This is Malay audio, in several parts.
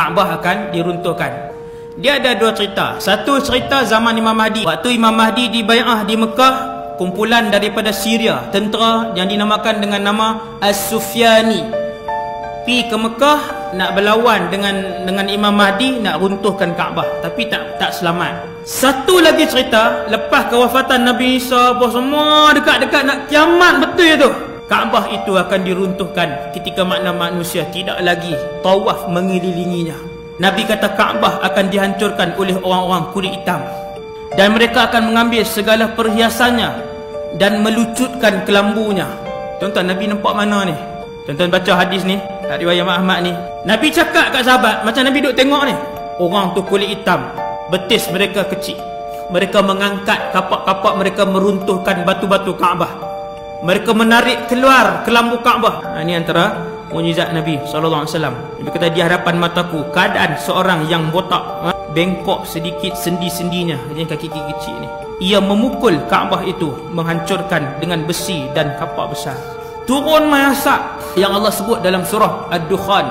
Kaabah akan diruntuhkan. Dia ada dua cerita. Satu cerita zaman Imam Mahdi. Waktu Imam Mahdi dibai'ah di Mekah, kumpulan daripada Syria, tentera yang dinamakan dengan nama As-Sufyani, pergi ke Mekah nak berlawan dengan Imam Mahdi, nak runtuhkan Kaabah, tapi tak selamat. Satu lagi cerita, lepas kewafatan Nabi Isa, semua dekat-dekat nak kiamat betul tu, Kaabah itu akan diruntuhkan ketika makna manusia tidak lagi tawaf mengelilinginya. Nabi kata Kaabah akan dihancurkan oleh orang-orang kulit hitam, dan mereka akan mengambil segala perhiasannya dan melucutkan kelambunya. Tuan-tuan, Nabi nampak mana ni? Tuan-tuan baca hadis ni, riwayat Ahmad ni. Nabi cakap kat sahabat, macam Nabi duk tengok ni, orang tu kulit hitam, betis mereka kecil. Mereka mengangkat kapak-kapak mereka, meruntuhkan batu-batu Kaabah. Mereka menarik keluar kelambu Kaabah. Ini antara mukjizat Nabi SAW. Nabi kata, di hadapan mataku keadaan seorang yang botak, bengkok sedikit sendi-sendinya, ini kaki-kaki kecil ni. Ia memukul Kaabah itu, menghancurkan dengan besi dan kapak besar. Turun asap yang Allah sebut dalam surah Ad-Dukhan,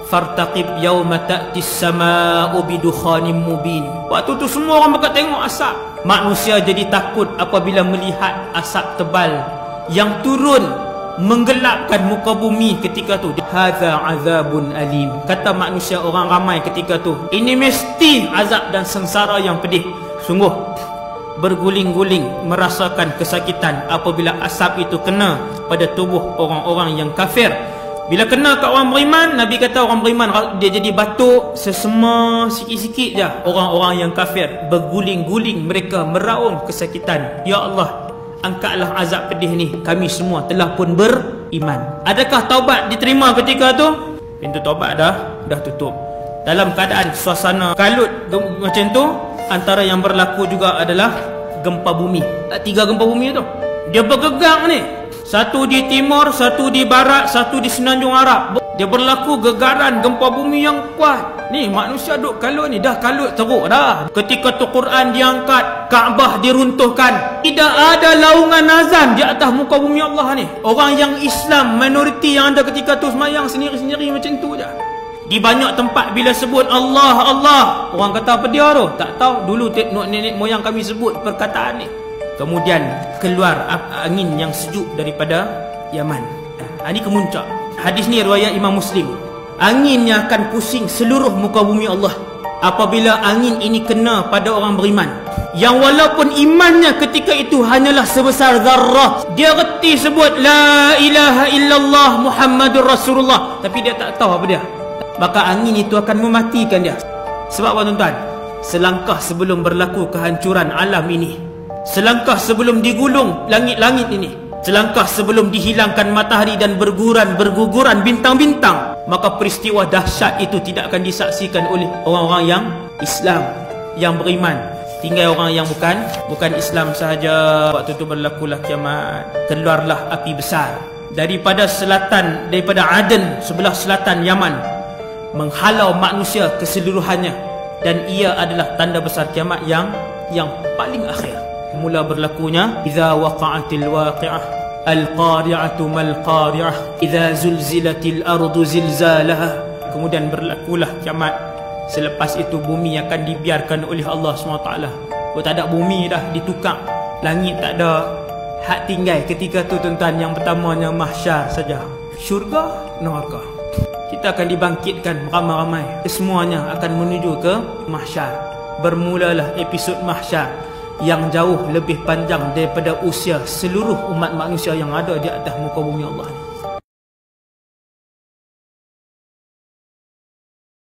fartaqib yawma ta'tis sama'u bidukhanim mubin. Waktu tu semua orang bakal tengok asap. Manusia jadi takut apabila melihat asap tebal yang turun menggelapkan muka bumi ketika tu. Hadza azabun alim. Kata manusia, orang ramai ketika tu, ini mesti azab dan sengsara yang pedih. Sungguh berguling-guling merasakan kesakitan apabila asap itu kena pada tubuh orang-orang yang kafir. Bila kena kat orang beriman, Nabi kata orang beriman dia jadi batuk, sesema sikit-sikit je. Orang-orang yang kafir berguling-guling, mereka meraung kesakitan. Ya Allah, angkatlah azab pedih ni, kami semua telah pun beriman. Adakah taubat diterima ketika tu? Pintu taubat dah tutup. Dalam keadaan suasana kalut macam tu, antara yang berlaku juga adalah gempa bumi. 3 gempa bumi tu dia bergegang ni. Satu di timur, satu di barat, satu di semenanjung Arab. Dia berlaku gegaran gempa bumi yang kuat. Ni manusia duk kalut ni, dah kalut teruk dah. Ketika tu Quran diangkat, Kaabah diruntuhkan. Tidak ada laungan azan di atas muka bumi Allah ni. Orang yang Islam, minoriti yang ada ketika tu, semayang sendiri-sendiri macam tu je. Di banyak tempat bila sebut Allah, Allah, orang kata apa dia tu? Tak tahu. Dulu nenek moyang kami sebut perkataan ni. Kemudian keluar angin yang sejuk daripada Yaman. Ini kemuncak. Hadis ni riwayat Imam Muslim. Anginnya akan pusing seluruh muka bumi Allah apabila angin ini kena pada orang beriman, yang walaupun imannya ketika itu hanyalah sebesar zarrah. Dia reti sebut la ilaha illallah Muhammadur Rasulullah, tapi dia tak tahu apa dia. Maka angin itu akan mematikan dia. Sebab apa tuan-tuan? Selangkah sebelum berlaku kehancuran alam ini, selangkah sebelum digulung langit-langit ini, selangkah sebelum dihilangkan matahari dan berguguran bintang-bintang, maka peristiwa dahsyat itu tidak akan disaksikan oleh orang-orang yang Islam, yang beriman. Tinggal orang yang bukan Islam sahaja. Waktu itu berlakulah kiamat. Keluarlah api besar daripada selatan, daripada Aden, sebelah selatan Yaman, menghalau manusia keseluruhannya, dan ia adalah tanda besar kiamat yang paling akhir. Mula berlakunya idza waqa'atil waqi'ah al-qari'atu mal qari'ah idza zulzilatil ardu zilzalaha. Kemudian berlakulah kiamat. Selepas itu bumi akan dibiarkan oleh Allah SWT. Oh, tak ada bumi dah, ditukar. Langit tak ada. Hak tinggal ketika tu tuan-tuan, yang pertamanya mahsyar saja. Syurga, neraka. Kita akan dibangkitkan ramai-ramai. Semuanya akan menuju ke mahsyar. Bermulalah episod mahsyar yang jauh lebih panjang daripada usia seluruh umat manusia yang ada di atas muka bumi Allah.